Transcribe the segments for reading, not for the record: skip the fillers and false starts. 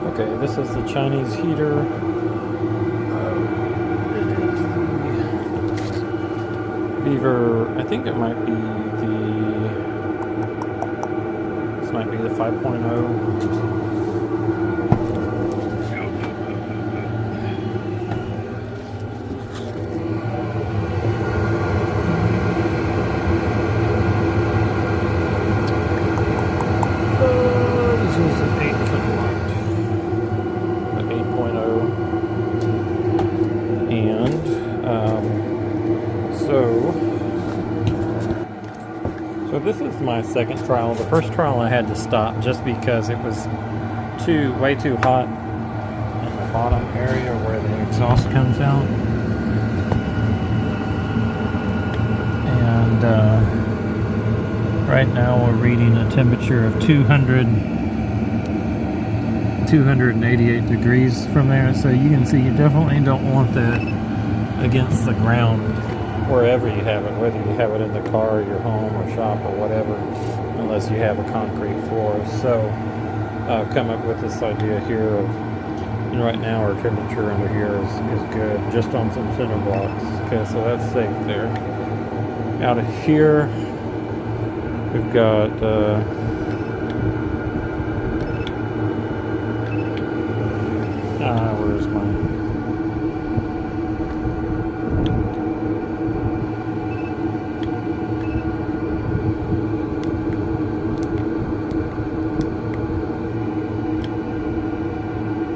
Okay, this is the Chinese heater. It is the vevor. I think it might be this might be the 5.0. So this is my second trial. The first trial I had to stop just because it was way too hot in the bottom area where the exhaust comes out. And right now we're reading a temperature of 288 degrees from there. So you can see you definitely don't want that against the ground wherever you have it, whether you have it in the car, your home, or shop, or whatever, unless you have a concrete floor. So I've come up with this idea here of, and right now our temperature under here is good, just on some cinder blocks. Okay, so that's safe there. Out of here, we've got where's mine?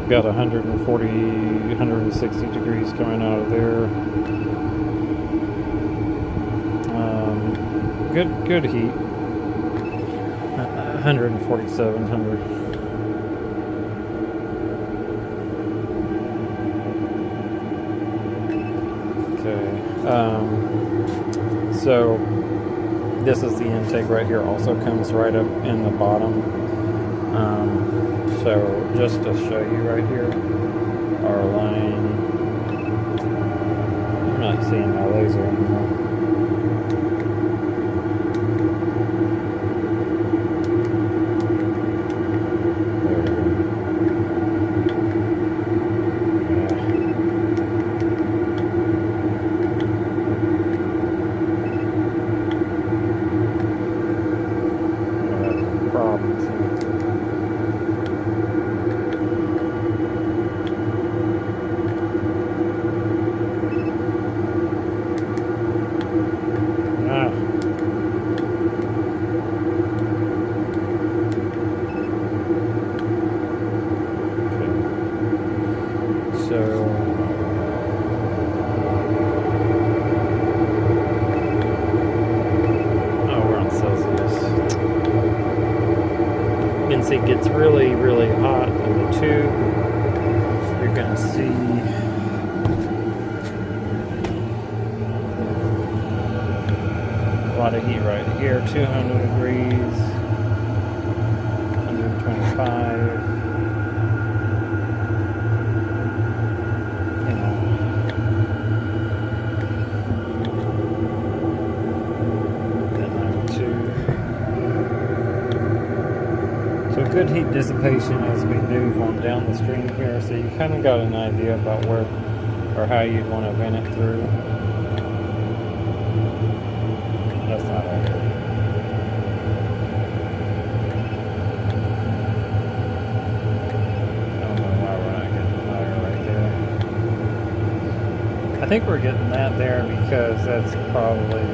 Got 140, 160 degrees coming out of there. Good heat. 14700. Okay. So this is the intake right here. Also comes right up in the bottom. So just to show you right here, our line, I'm not seeing my laser anymore. Problems. We're on Celsius. You can see it gets really, really hot in the tube. You're going to see a lot of heat right here, 200 degrees, 125. So good heat dissipation as we move on down the stream here, so you kind of got an idea about where or how you'd want to vent it through. That's not it. I don't know why we're not getting higher right there. I think we're getting that there because that's probably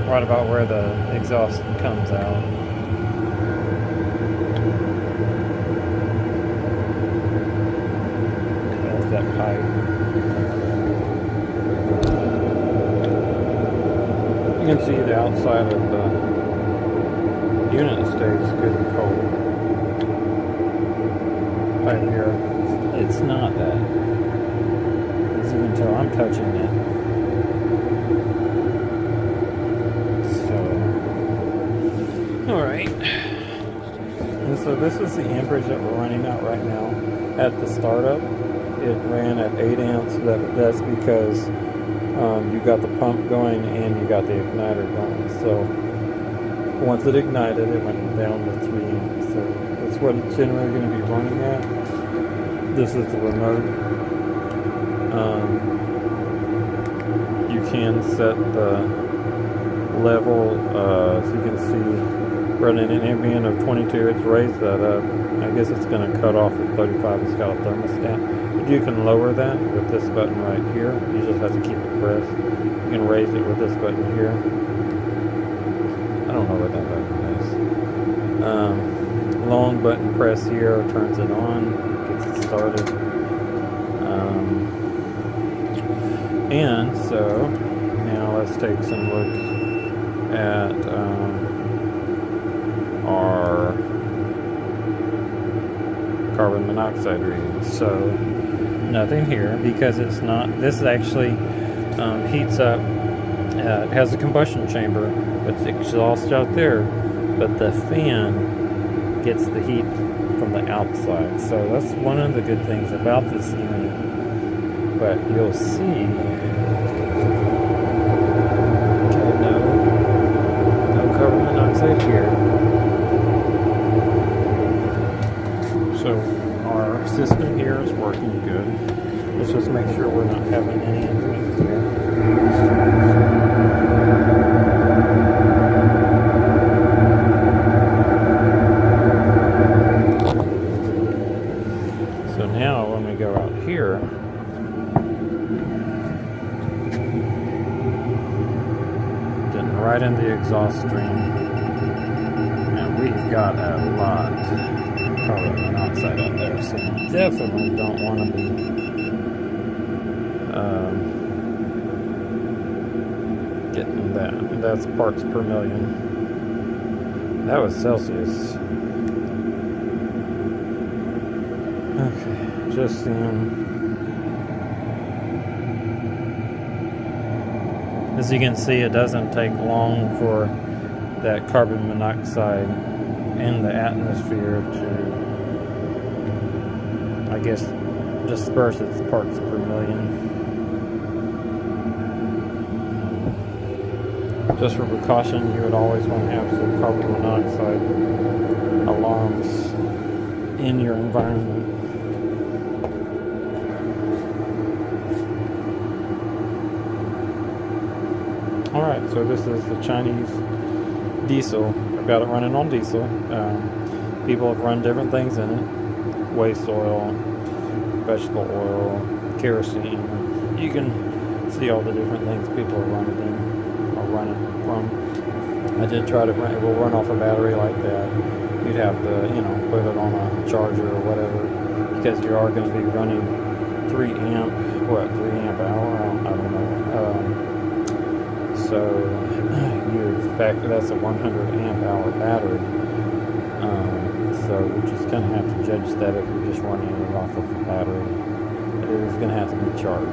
right about where the exhaust comes out. That pipe. You can see the outside of the unit stays good and cold. Pipe here, it's not that. As you can tell, I'm touching it. So, alright. And so this is the amperage that we're running out right now at the startup. It ran at 8 amps. That's because you got the pump going and you got the igniter going. So once it ignited, it went down to 3 amps. So it's what it's generally going to be running at. This is the remote. You can set the level, so you can see running an ambient of 22. It's raised that up. I guess it's going to cut off at 35. It's got a thermostat. But you can lower that with this button right here. You just have to keep it pressed. You can raise it with this button here. I don't know what that button is. Long button press here turns it on, gets it started. And so now let's take some look at our carbon monoxide readings. So nothing here because it's not, this actually heats up, it has a combustion chamber, but it's exhaust out there, but the fan gets the heat from the outside. So that's one of the good things about this unit. But you'll see, okay, no carbon monoxide here. So our system here is working good. Let's just make sure we're not having any injuries here. So now when we go out here, getting right in the exhaust stream, and we've got a lot of carbon monoxide out there, so you definitely don't want to be getting that. That's parts per million. That was Celsius. Okay, just seeing. As you can see, it doesn't take long for that carbon monoxide in the atmosphere to, I guess, disperse its parts per million. Just for precaution, you would always want to have some carbon monoxide alarms in your environment. Alright, so this is the Chinese diesel. I've got it running on diesel. People have run different things in it. Waste oil, vegetable oil, kerosene. You can see all the different things people are running in, or running from. I did try to run, it will run off a battery like that. You'd have to, put it on a charger or whatever, because you are going to be running 3 amp hour? I don't know. So that's a 100 amp hour battery. So you just kind of have to judge that if you're just running it off of the battery. It is going to have to be charged.